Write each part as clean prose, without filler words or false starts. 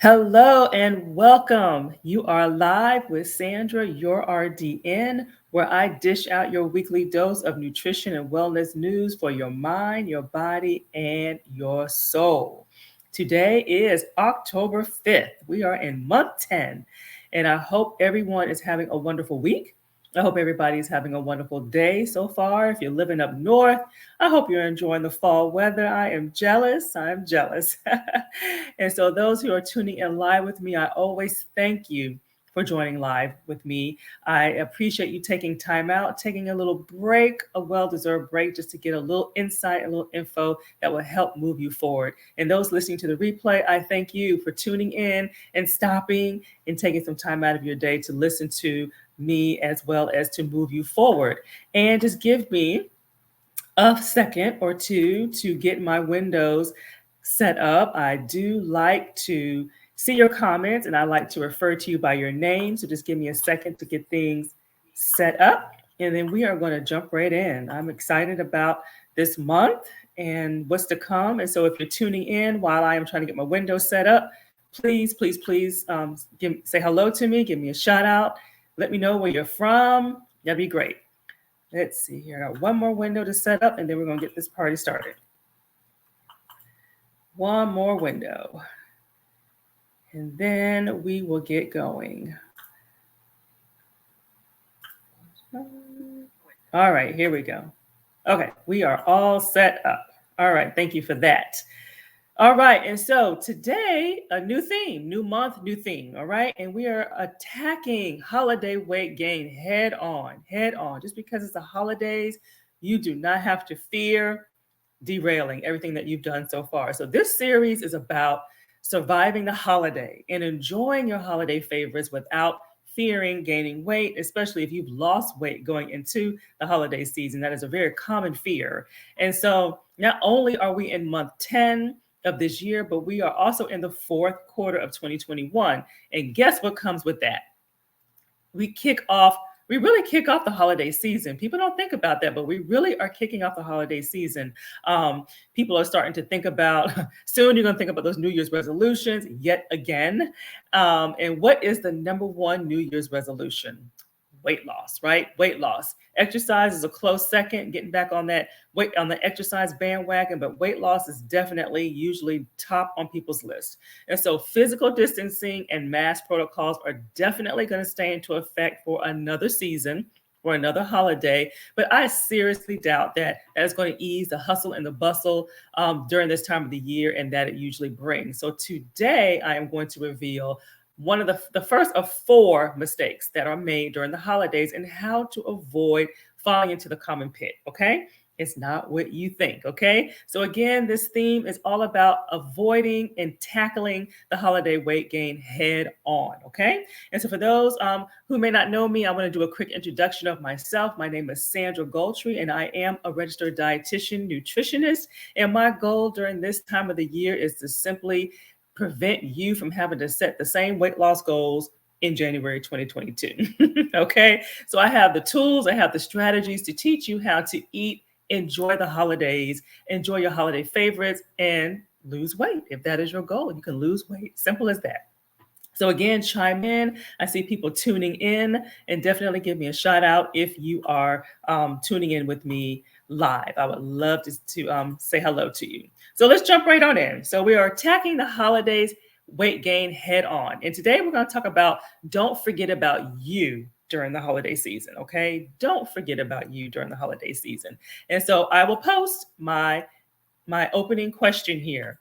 Hello and welcome. You are live with Sandra, your RDN, where I dish out your weekly dose of nutrition and wellness news for your mind, your body, and your soul. Today is October 5th. We are in month 10, and I hope everyone is having a wonderful week. I hope everybody is having a wonderful day so far. If you're living up north, I hope you're enjoying the fall weather. I am jealous. I'm jealous. And so, those who are tuning in live with me, I always thank you for joining live with me. I appreciate you taking time out, taking a little break, a well deserved break, just to get a little insight, a little info that will help move you forward. And those listening to the replay, I thank you for tuning in and stopping and taking some time out of your day to listen to me as well as to move you forward. And just give me a second or two to get my windows set up. I do like to see your comments and I like to refer to you by your name. So just give me a second to get things set up. And then we are going to jump right in. I'm excited about this month and what's to come. And so if you're tuning in while I am trying to get my windows set up, please say hello to me. Give me a shout out. Let me know where you're from. That'd be great. Let's see here. I got one more window to set up and then we're going to get this party started. One more window. And then we will get going. All right, here we go. Okay, we are all set up. All right, thank you for that. All right, and so today, a new theme, new month, new theme. All right, and we are attacking holiday weight gain head on, head on. Just because it's the holidays, you do not have to fear derailing everything that you've done so far. So, this series is about surviving the holiday and enjoying your holiday favorites without fearing gaining weight, especially if you've lost weight going into the holiday season. That is a very common fear. And so, not only are we in month 10 of this year, but we are also in the fourth quarter of 2021. And guess what comes with that? We really kick off the holiday season. People don't think about that, but we really are kicking off the holiday season. People are starting to think about, soon you're going to think about those New Year's resolutions yet again. And what is the number one New Year's resolution? Weight loss, right? Weight loss. Exercise is a close second, getting back on that weight on the exercise bandwagon, but weight loss is definitely usually top on people's list. And so physical distancing and mask protocols are definitely going to stay into effect for another season or another holiday, but I seriously doubt that is going to ease the hustle and the bustle during this time of the year and that it usually brings. So today I am going to reveal one of the first of four mistakes that are made during the holidays and how to avoid falling into the common pit. Okay. It's not what you think. Okay. So again, this theme is all about avoiding and tackling the holiday weight gain head on. Okay. And so for those who may not know me, I want to do a quick introduction of myself. My name is Sandra Goldtree, and I am a registered dietitian, nutritionist. And my goal during this time of the year is to simply prevent you from having to set the same weight loss goals in January 2022. Okay. So I have the tools, I have the strategies to teach you how to eat, enjoy the holidays, enjoy your holiday favorites, and lose weight. If that is your goal, you can lose weight. Simple as that. So again, chime in. I see people tuning in, and definitely give me a shout out if you are tuning in with me live. I would love to say hello to you. So let's jump right on in. So we are attacking the holidays weight gain head on. And today we're going to talk about don't forget about you during the holiday season. Okay. Don't forget about you during the holiday season. And so I will post my opening question here.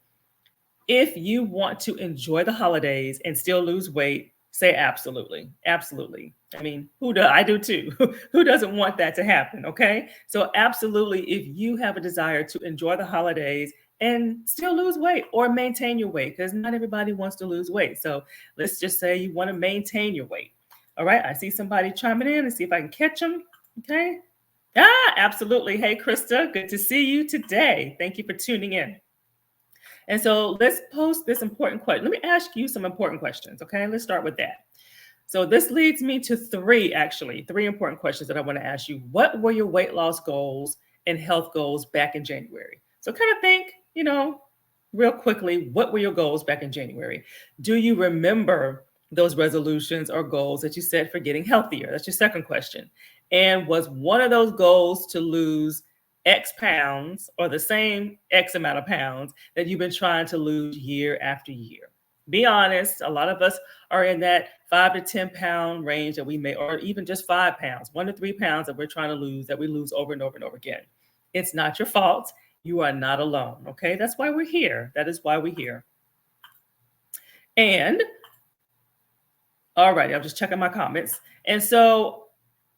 If you want to enjoy the holidays and still lose weight, say absolutely. Absolutely. I mean, I do too. Who doesn't want that to happen? Okay. So absolutely, if you have a desire to enjoy the holidays and still lose weight or maintain your weight, because not everybody wants to lose weight. So let's just say you want to maintain your weight. All right. I see somebody chiming in and see if I can catch them. Okay. Absolutely. Hey, Krista, good to see you today. Thank you for tuning in. And so let's post this important question. Let me ask you some important questions. Okay. Let's start with that. So this leads me to three important questions that I want to ask you. What were your weight loss goals and health goals back in January? So kind of think, real quickly, what were your goals back in January? Do you remember those resolutions or goals that you set for getting healthier? That's your second question. And was one of those goals to lose X pounds or the same X amount of pounds that you've been trying to lose year after year? Be honest, a lot of us are in that 5 to 10 pound range that we may, or even just 5 pounds, 1 to 3 pounds that we're trying to lose, that we lose over and over and over again. It's not your fault. You are not alone. Okay. That's why we're here. That is why we're here. And all right, I'm just checking my comments. And so,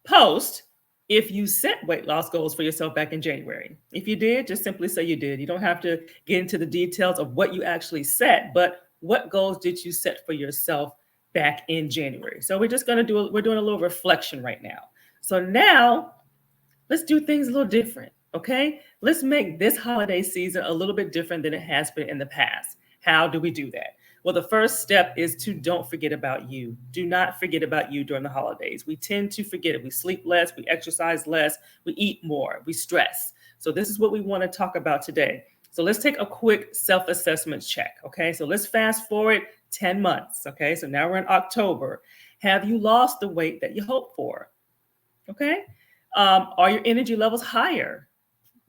post if you set weight loss goals for yourself back in January. If you did, just simply say you did. You don't have to get into the details of what you actually set, but what goals did you set for yourself back in January? So we're just going to we're doing a little reflection right now. So now let's do things a little different. Okay. Let's make this holiday season a little bit different than it has been in the past. How do we do that? Well, the first step is to don't forget about you. Do not forget about you during the holidays. We tend to forget it. We sleep less, we exercise less, we eat more, we stress. So this is what we want to talk about today. So let's take a quick self-assessment check. Okay. So let's fast forward 10 months. Okay. So now we're in October. Have you lost the weight that you hoped for? Okay. Are your energy levels higher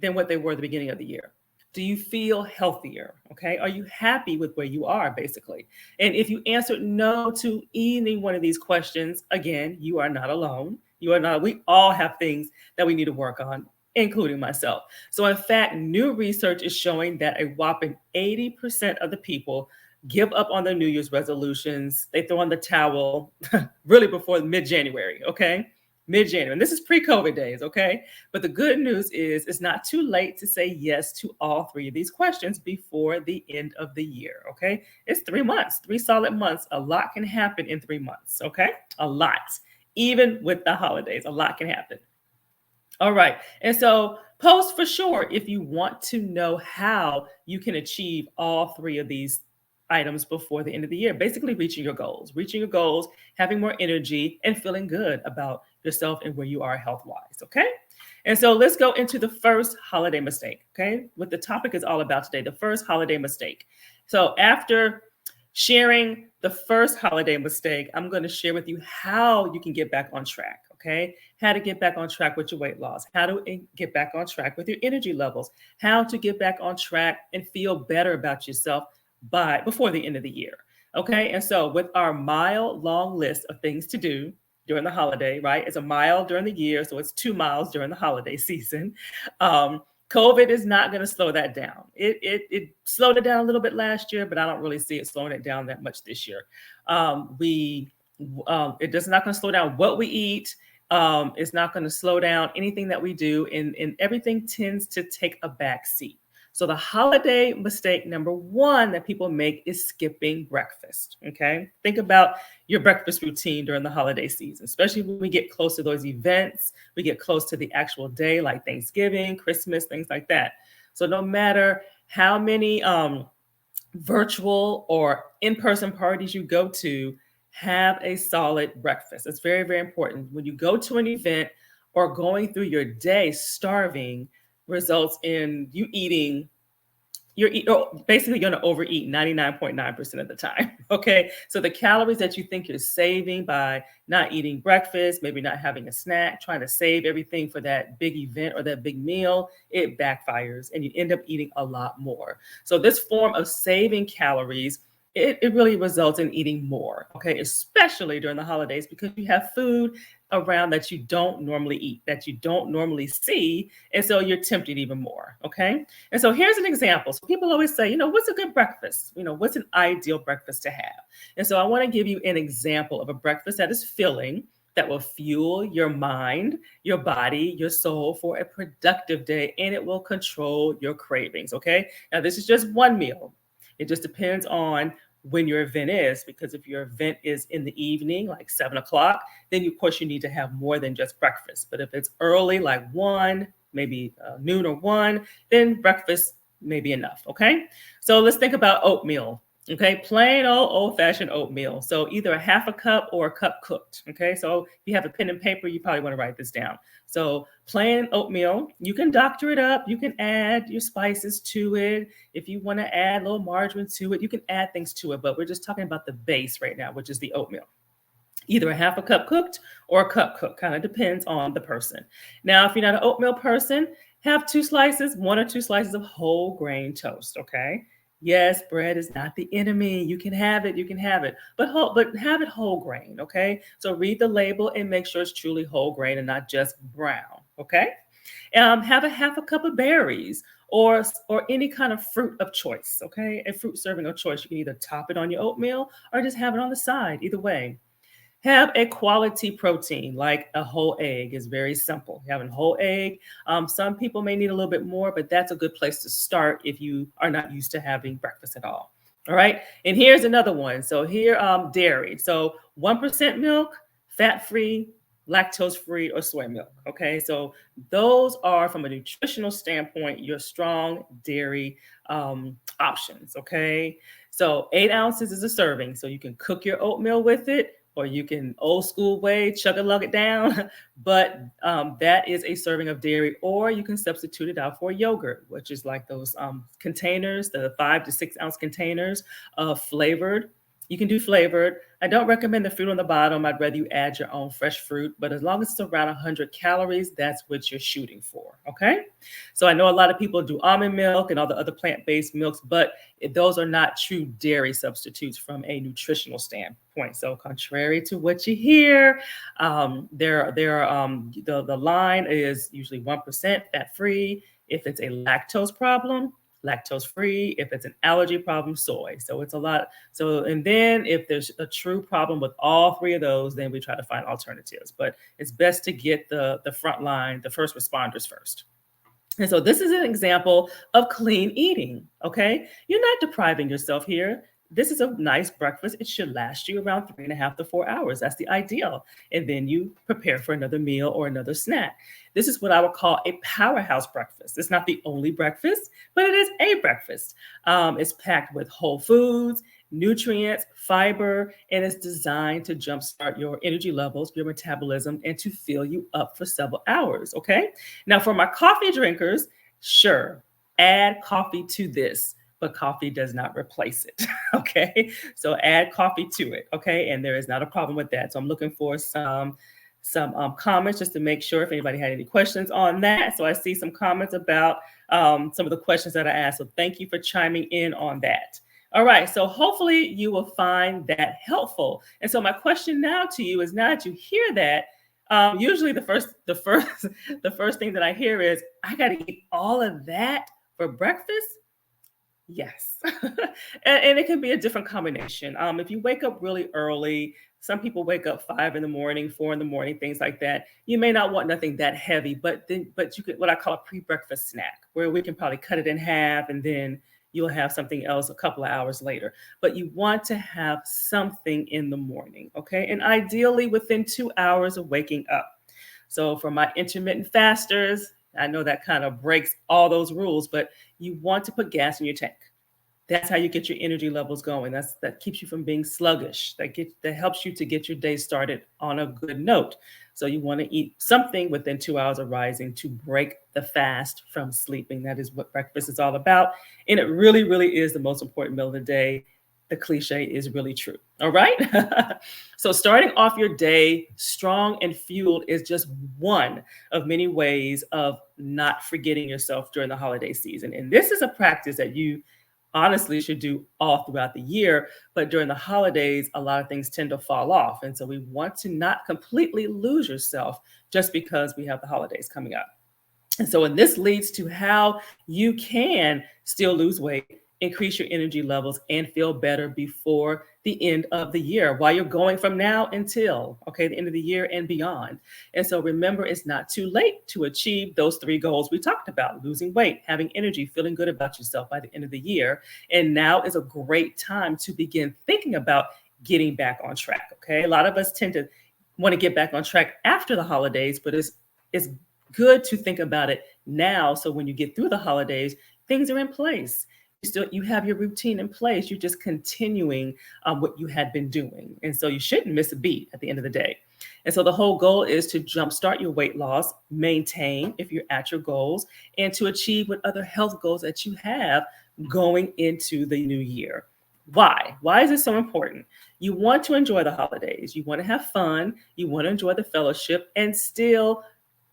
than what they were at the beginning of the year? Do you feel healthier? Okay. Are you happy with where you are, basically? And if you answered no to any one of these questions, again, you are not alone. You are not, we all have things that we need to work on, including myself. So in fact, new research is showing that a whopping 80% of the people give up on their New Year's resolutions. They throw in the towel really before mid-January. Okay. Mid-January. And this is pre-COVID days, okay? But the good news is it's not too late to say yes to all three of these questions before the end of the year, okay? It's 3 months, 3 solid months. A lot can happen in 3 months, okay? A lot. Even with the holidays, a lot can happen. All right. And so post for sure if you want to know how you can achieve all three of these items before the end of the year. Basically reaching your goals, having more energy, and feeling good about yourself and where you are health-wise. Okay. And so let's go into the first holiday mistake. Okay. What the topic is all about today, the first holiday mistake. So after sharing the first holiday mistake, I'm going to share with you how you can get back on track. Okay. How to get back on track with your weight loss, how to get back on track with your energy levels, how to get back on track and feel better about yourself before the end of the year. Okay. And so with our mile-long list of things to do during the holiday, right? It's a mile during the year. So it's 2 miles during the holiday season. COVID is not going to slow that down. It slowed it down a little bit last year, but I don't really see it slowing it down that much this year. It does not going to slow down what we eat. It's not going to slow down anything that we do, and everything tends to take a back seat. So the holiday mistake number one that people make is skipping breakfast. Okay. Think about your breakfast routine during the holiday season, especially when we get close to those events, we get close to the actual day like Thanksgiving, Christmas, things like that. So no matter how many virtual or in-person parties you go to, have a solid breakfast. It's very, very important. When you go to an event or going through your day starving, results in you eating, basically going to overeat 99.9% of the time. Okay. So the calories that you think you're saving by not eating breakfast, maybe not having a snack, trying to save everything for that big event or that big meal, it backfires and you end up eating a lot more. So this form of saving calories, it really results in eating more, okay, especially during the holidays because you have food around that you don't normally eat, that you don't normally see, and so you're tempted even more, okay? And so here's an example. So people always say, what's a good breakfast? What's an ideal breakfast to have? And so I want to give you an example of a breakfast that is filling, that will fuel your mind, your body, your soul for a productive day, and it will control your cravings, okay? Now, this is just one meal. It just depends on when your event is, because if your event is in the evening, like 7 o'clock, then of course you need to have more than just breakfast. But if it's early, like 1, maybe noon or 1, then breakfast may be enough. Okay. So let's think about oatmeal. Okay, plain old-fashioned oatmeal. So either a half a cup or a cup cooked. Okay, so if you have a pen and paper, you probably want to write this down. So plain oatmeal, you can doctor it up. You can add your spices to it. If you want to add a little margarine to it, you can add things to it. But we're just talking about the base right now, which is the oatmeal. Either a half a cup cooked or a cup cooked, kind of depends on the person. Now, if you're not an oatmeal person, have two slices, one or two slices of whole grain toast, okay? Yes, bread is not the enemy. You can have it, you can have it, but have it whole grain, okay? So read the label and make sure it's truly whole grain and not just brown, okay? Have a half a cup of berries or any kind of fruit of choice, okay? A fruit serving of choice. You can either top it on your oatmeal or just have it on the side, either way. Have a quality protein like a whole egg is very simple. Having whole egg. Some people may need a little bit more, but that's a good place to start if you are not used to having breakfast at all. All right. And here's another one. So here, dairy. So 1% milk, fat free, lactose free, or soy milk. Okay. So those are, from a nutritional standpoint, your strong dairy options. Okay. So 8 ounces is a serving. So you can cook your oatmeal with it, or you can old school way chug a lug it down. But that is a serving of dairy, or you can substitute it out for yogurt, which is like those containers, the 5 to 6 ounce containers of flavored. You can do flavored. I don't recommend the fruit on the bottom. I'd rather you add your own fresh fruit, but as long as it's around 100 calories, that's what you're shooting for. Okay. So I know a lot of people do almond milk and all the other plant-based milks, but those are not true dairy substitutes from a nutritional standpoint. So contrary to what you hear, the line is usually 1% fat-free. If it's a lactose problem, lactose free. If it's an allergy problem, soy. So it's a lot. So, and then if there's a true problem with all three of those, then we try to find alternatives. But it's best to get the front line, the first responders first. And so this is an example of clean eating. Okay. You're not depriving yourself here. This is a nice breakfast. It should last you around 3.5 to 4 hours. That's the ideal. And then you prepare for another meal or another snack. This is what I would call a powerhouse breakfast. It's not the only breakfast, but it is a breakfast. It's packed with whole foods, nutrients, fiber, and it's designed to jumpstart your energy levels, your metabolism, and to fill you up for several hours. Okay. Now, for my coffee drinkers, sure, add coffee to this, but coffee does not replace it. Okay. So add coffee to it. Okay. And there is not a problem with that. So I'm looking for some comments just to make sure if anybody had any questions on that. So I see some comments about some of the questions that I asked. So thank you for chiming in on that. All right. So hopefully you will find that helpful. And so my question now to you is, now that you hear that, usually the first thing that I hear is, I got to eat all of that for breakfast. Yes. And it can be a different combination. If you wake up really early, some people wake up 5 in the morning, 4 in the morning, things like that. You may not want nothing that heavy, but you could, what I call a pre-breakfast snack, where we can probably cut it in half and then you'll have something else a couple of hours later. But you want to have something in the morning, okay? And ideally within 2 hours of waking up. So for my intermittent fasters, I know that kind of breaks all those rules, but you want to put gas in your tank. That's how you get your energy levels going. That keeps you from being sluggish. That helps you to get your day started on a good note. So you want to eat something within 2 hours of rising to break the fast from sleeping. That is what breakfast is all about. And it really, really is the most important meal of the day. The cliche is really true. All right. So starting off your day strong and fueled is just one of many ways of not forgetting yourself during the holiday season. And this is a practice that you honestly should do all throughout the year. But during the holidays, a lot of things tend to fall off. And so we want to not completely lose yourself just because we have the holidays coming up. And so, and this leads to how you can still lose weight, increase your energy levels, and feel better before the end of the year, while you're going from now until, okay, the end of the year and beyond. And so remember, it's not too late to achieve those 3 goals we talked about: losing weight, having energy, feeling good about yourself by the end of the year. And now is a great time to begin thinking about getting back on track. Okay. A lot of us tend to want to get back on track after the holidays, but it's good to think about it now. So when you get through the holidays, things are in place. you have your routine in place. You're just continuing what you had been doing. And so you shouldn't miss a beat at the end of the day. And so the whole goal is to jumpstart your weight loss, maintain if you're at your goals, and to achieve what other health goals that you have going into the new year. Why? Why is it so important? You want to enjoy the holidays. You want to have fun. You want to enjoy the fellowship and still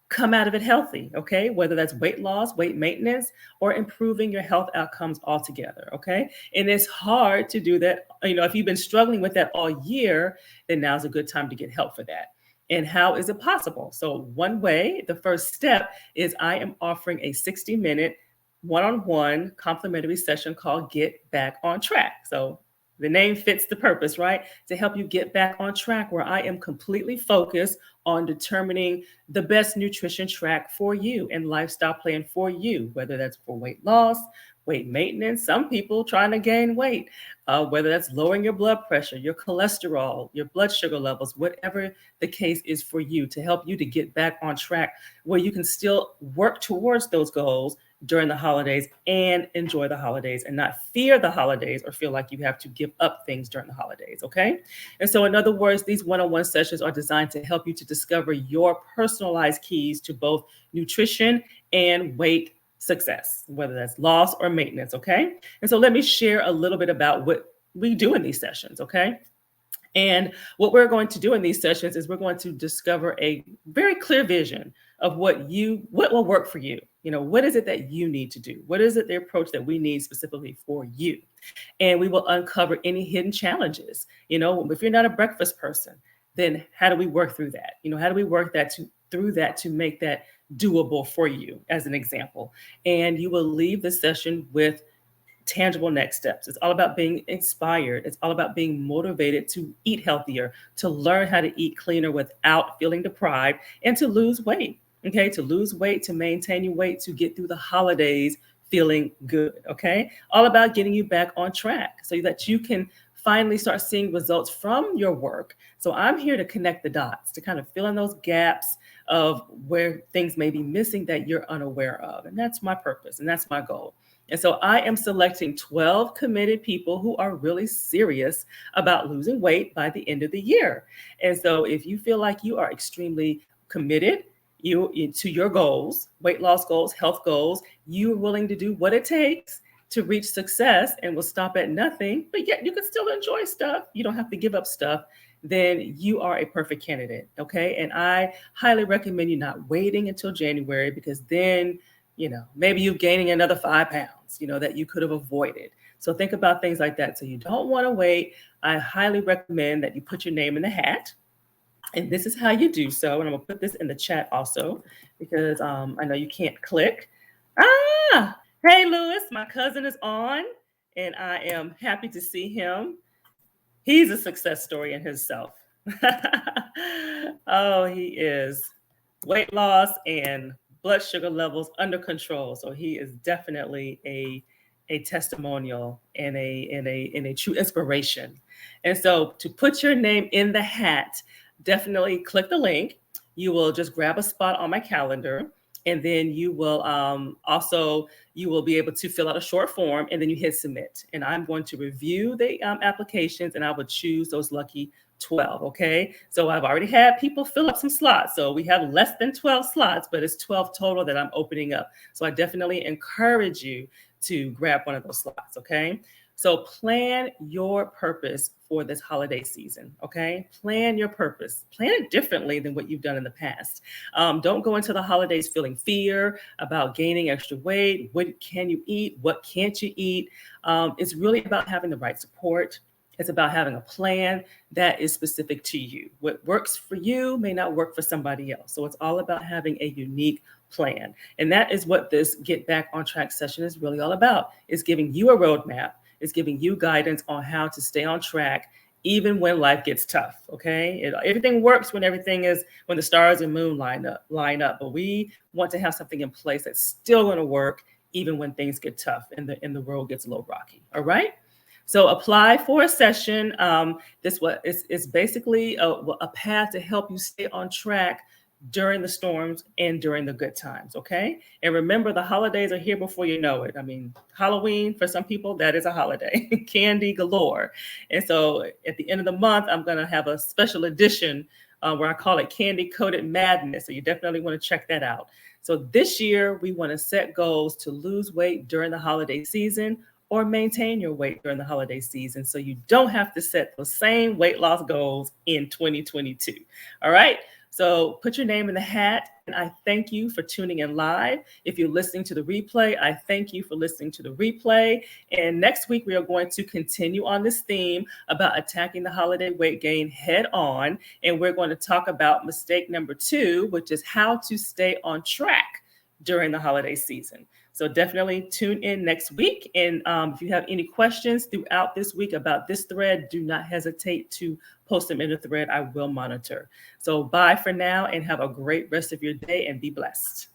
come out of it healthy, okay? Whether that's weight loss, weight maintenance, or improving your health outcomes altogether, okay? And it's hard to do that. If you've been struggling with that all year, then now's a good time to get help for that. And how is it possible? So one way, the first step is I am offering a 60-minute one-on-one complimentary session called Get Back on Track. So the name fits the purpose, right? To help you get back on track, where I am completely focused on determining the best nutrition track for you and lifestyle plan for you, whether that's for weight loss, weight maintenance, some people trying to gain weight, whether that's lowering your blood pressure, your cholesterol, your blood sugar levels, whatever the case is for you, to help you to get back on track where you can still work towards those goals during the holidays and enjoy the holidays and not fear the holidays or feel like you have to give up things during the holidays, okay? And so in other words, these one-on-one sessions are designed to help you to discover your personalized keys to both nutrition and weight success, whether that's loss or maintenance, okay? And so let me share a little bit about what we do in these sessions, okay? And what we're going to do in these sessions is we're going to discover a very clear vision of what will work for you. What is it that you need to do? What is it, the approach that we need specifically for you? And we will uncover any hidden challenges. If you're not a breakfast person, then how do we work through that? How do we work through that to make that doable for you, as an example? And you will leave the session with tangible next steps. It's all about being inspired. It's all about being motivated to eat healthier, to learn how to eat cleaner without feeling deprived, and to lose weight. Okay, to lose weight, to maintain your weight, to get through the holidays feeling good. Okay, all about getting you back on track so that you can finally start seeing results from your work. So I'm here to connect the dots, to kind of fill in those gaps of where things may be missing that you're unaware of. And that's my purpose, and that's my goal. And so I am selecting 12 committed people who are really serious about losing weight by the end of the year. And so if you feel like you are extremely committed to your goals, weight loss goals, health goals, you're willing to do what it takes to reach success and will stop at nothing, but yet you can still enjoy stuff. You don't have to give up stuff. Then you are a perfect candidate, okay? And I highly recommend you not waiting until January, because then maybe you're gaining another 5 pounds, that you could have avoided. So think about things like that. So you don't want to wait. I highly recommend that you put your name in the hat. And this is how you do so. And I'm gonna put this in the chat also, because I know you can't click. Hey, Lewis, my cousin is on, and I am happy to see him. He's a success story in himself. Oh, he is. Weight loss and blood sugar levels under control. So he is definitely a testimonial and a true inspiration. And so to put your name in the hat, definitely click the link. You will just grab a spot on my calendar, and then you will you will be able to fill out a short form, and then you hit submit. And I'm going to review the applications, and I will choose those lucky 12. Okay. So I've already had people fill up some slots. So we have less than 12 slots, but it's 12 total that I'm opening up. So I definitely encourage you to grab one of those slots. Okay. So plan your purpose for this holiday season, okay? Plan your purpose. Plan it differently than what you've done in the past. Don't go into the holidays feeling fear about gaining extra weight. What can you eat? What can't you eat? It's really about having the right support. It's about having a plan that is specific to you. What works for you may not work for somebody else. So it's all about having a unique plan. And that is what this Get Back on Track session is really all about. It's giving you a roadmap. It's giving you guidance on how to stay on track even when life gets tough, okay? Everything works when the stars and moon line up. But we want to have something in place that's still going to work even when things get tough and the road gets a little rocky, all right? So apply for a session. It's basically a path to help you stay on track during the storms and during the good times. Okay. And remember, the holidays are here before you know it. I mean, Halloween, for some people, that is a holiday, candy galore. And so at the end of the month, I'm going to have a special edition where I call it Candy Coated Madness. So you definitely want to check that out. So this year, we want to set goals to lose weight during the holiday season or maintain your weight during the holiday season so you don't have to set those same weight loss goals in 2022. All right. So put your name in the hat, and I thank you for tuning in live. If you're listening to the replay, I thank you for listening to the replay. And next week, we are going to continue on this theme about attacking the holiday weight gain head on. And we're going to talk about mistake number 2, which is how to stay on track during the holiday season. So definitely tune in next week. And if you have any questions throughout this week about this thread, do not hesitate to post them in the thread. I will monitor. So bye for now and have a great rest of your day and be blessed.